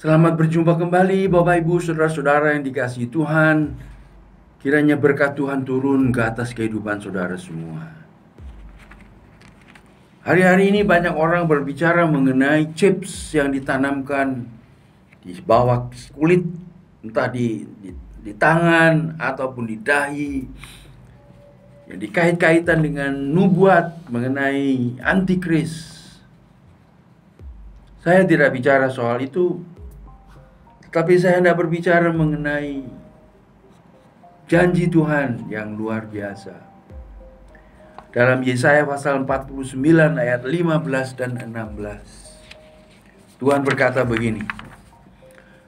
Selamat berjumpa kembali Bapak Ibu Saudara-saudara yang dikasihi Tuhan. Kiranya berkat Tuhan turun ke atas kehidupan saudara semua. Hari-hari ini banyak orang berbicara mengenai chips yang ditanamkan di bawah kulit, entah di tangan ataupun di dahi, yang dikait-kaitan dengan nubuat mengenai antikris. Saya tidak bicara soal itu, tapi saya hendak berbicara mengenai janji Tuhan yang luar biasa. Dalam Yesaya pasal 49 ayat 15 dan 16. Tuhan berkata begini,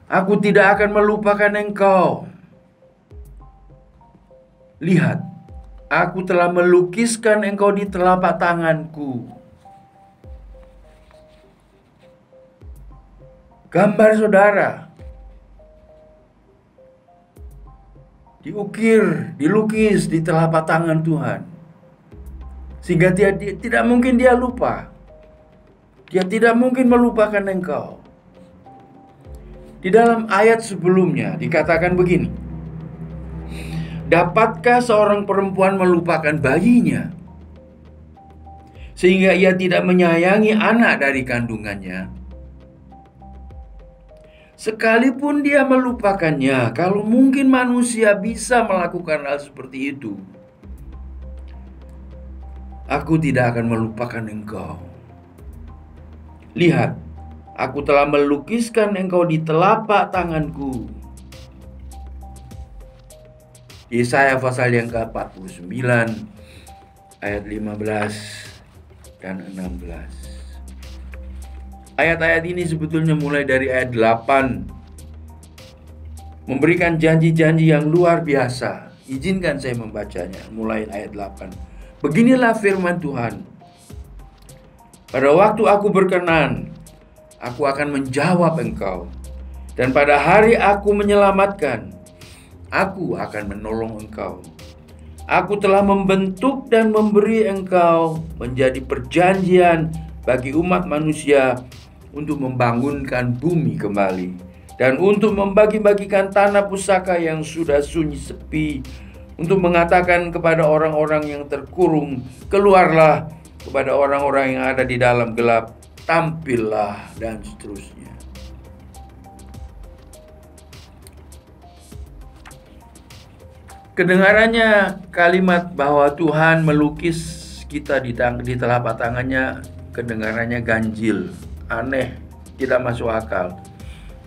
"Aku tidak akan melupakan engkau. Lihat, aku telah melukiskan engkau di telapak tanganku." Gambar saudara dilukis di telapak tangan Tuhan. Sehingga dia tidak mungkin dia lupa. Dia tidak mungkin melupakan engkau. Di dalam ayat sebelumnya dikatakan begini, "Dapatkah seorang perempuan melupakan bayinya, sehingga ia tidak menyayangi anak dari kandungannya? Sekalipun dia melupakannya, kalau mungkin manusia bisa melakukan hal seperti itu, aku tidak akan melupakan engkau. Lihat, aku telah melukiskan engkau di telapak tanganku." Yesaya pasal yang ke-49 ayat 15 dan 16. Ayat-ayat ini sebetulnya mulai dari ayat 8 memberikan janji-janji yang luar biasa. Izinkan saya membacanya mulai ayat 8. "Beginilah firman Tuhan. Pada waktu aku berkenan, aku akan menjawab engkau. Dan pada hari aku menyelamatkan, aku akan menolong engkau. Aku telah membentuk dan memberi engkau menjadi perjanjian bagi umat manusia untuk membangunkan bumi kembali, dan untuk membagi-bagikan tanah pusaka yang sudah sunyi sepi, untuk mengatakan kepada orang-orang yang terkurung, keluarlah, kepada orang-orang yang ada di dalam gelap, tampillah," dan seterusnya. Kedengarannya kalimat bahwa Tuhan melukis kita di telapak tangannya, kedengarannya ganjil, aneh, tidak masuk akal.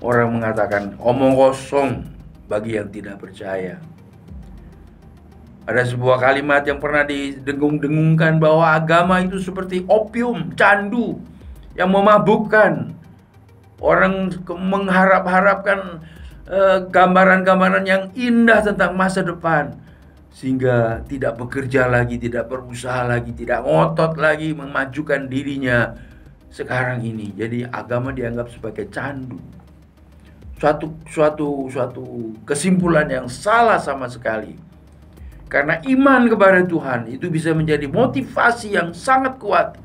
Orang mengatakan omong kosong bagi yang tidak percaya. Ada sebuah kalimat yang pernah didengung-dengungkan bahwa agama itu seperti opium, candu yang memabukkan. Orang mengharap-harapkan gambaran-gambaran yang indah tentang masa depan, sehingga tidak bekerja lagi, tidak berusaha lagi, tidak ngotot lagi memajukan dirinya sekarang ini. Jadi agama dianggap sebagai candu. Suatu kesimpulan yang salah sama sekali. Karena iman kepada Tuhan itu bisa menjadi motivasi yang sangat kuat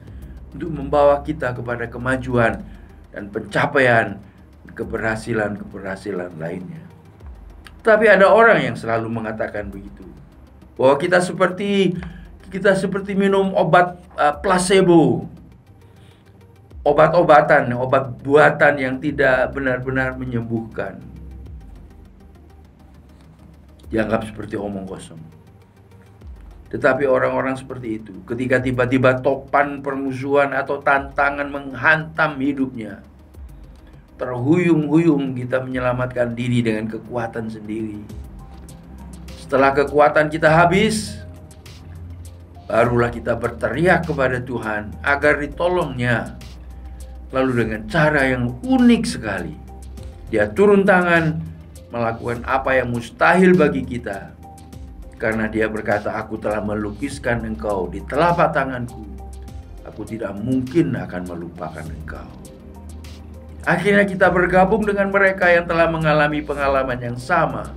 untuk membawa kita kepada kemajuan dan pencapaian keberhasilan lainnya. Tapi ada orang yang selalu mengatakan begitu, bahwa kita seperti minum obat placebo, obat-obatan, obat buatan yang tidak benar-benar menyembuhkan. Dianggap seperti omong kosong. Tetapi orang-orang seperti itu, ketika tiba-tiba topan permusuhan atau tantangan menghantam hidupnya, terhuyung-huyung kita menyelamatkan diri dengan kekuatan sendiri. Setelah kekuatan kita habis, barulah kita berteriak kepada Tuhan agar ditolongnya. Lalu dengan cara yang unik sekali, Dia turun tangan melakukan apa yang mustahil bagi kita. Karena Dia berkata, "Aku telah melukiskan engkau di telapak tanganku. Aku tidak mungkin akan melupakan engkau." Akhirnya kita bergabung dengan mereka yang telah mengalami pengalaman yang sama.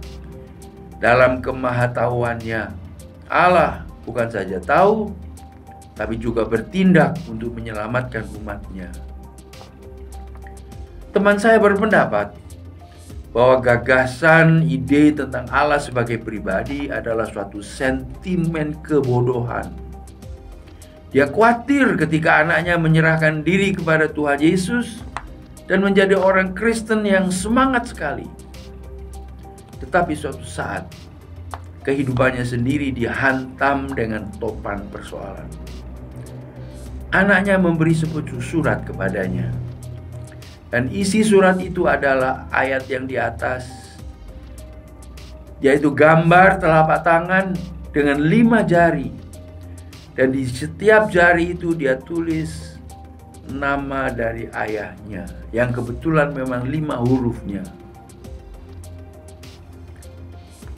Dalam kemahatauannya, Allah bukan saja tahu, tapi juga bertindak untuk menyelamatkan umatnya. Teman saya berpendapat bahwa gagasan ide tentang Allah sebagai pribadi adalah suatu sentimen kebodohan. Dia khawatir ketika anaknya menyerahkan diri kepada Tuhan Yesus dan menjadi orang Kristen yang semangat sekali. Tetapi suatu saat kehidupannya sendiri dihantam dengan topan persoalan. Anaknya memberi sepucuk surat kepadanya, dan isi surat itu adalah ayat yang di atas, yaitu gambar telapak tangan dengan 5 jari, dan di setiap jari itu dia tulis nama dari ayahnya, yang kebetulan memang 5 hurufnya.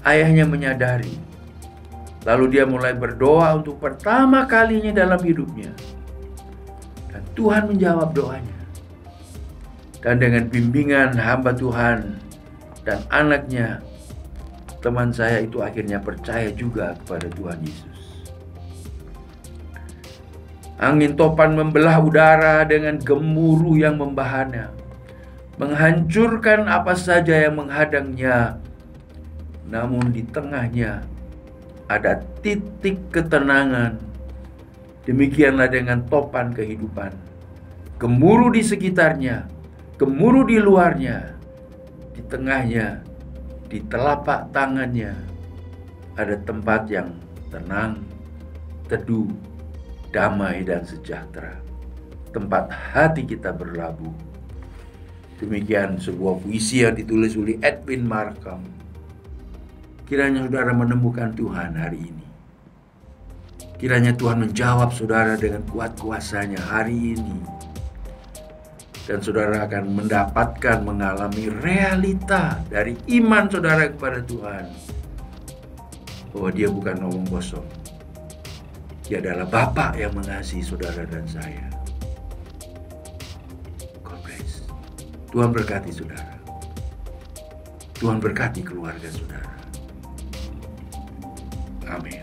Ayahnya menyadari, lalu dia mulai berdoa untuk pertama kalinya dalam hidupnya, dan Tuhan menjawab doanya. Dan dengan bimbingan hamba Tuhan dan anaknya, teman saya itu akhirnya percaya juga kepada Tuhan Yesus. Angin topan membelah udara dengan gemuruh yang membahana, menghancurkan apa saja yang menghadangnya. Namun di tengahnya ada titik ketenangan. Demikianlah dengan topan kehidupan. Gemuruh di sekitarnya, gemuruh di luarnya, di tengahnya, di telapak tangannya ada tempat yang tenang, teduh, damai dan sejahtera. Tempat hati kita berlabuh. Demikian sebuah puisi yang ditulis oleh Edwin Markham. Kiranya saudara menemukan Tuhan hari ini. Kiranya Tuhan menjawab saudara dengan kuat kuasanya hari ini. Dan saudara akan mendapatkan, mengalami realita dari iman saudara kepada Tuhan, bahwa Dia bukan omong kosong. Dia adalah Bapa yang mengasihi saudara dan saya. God bless. Tuhan berkati saudara. Tuhan berkati keluarga saudara. Amin.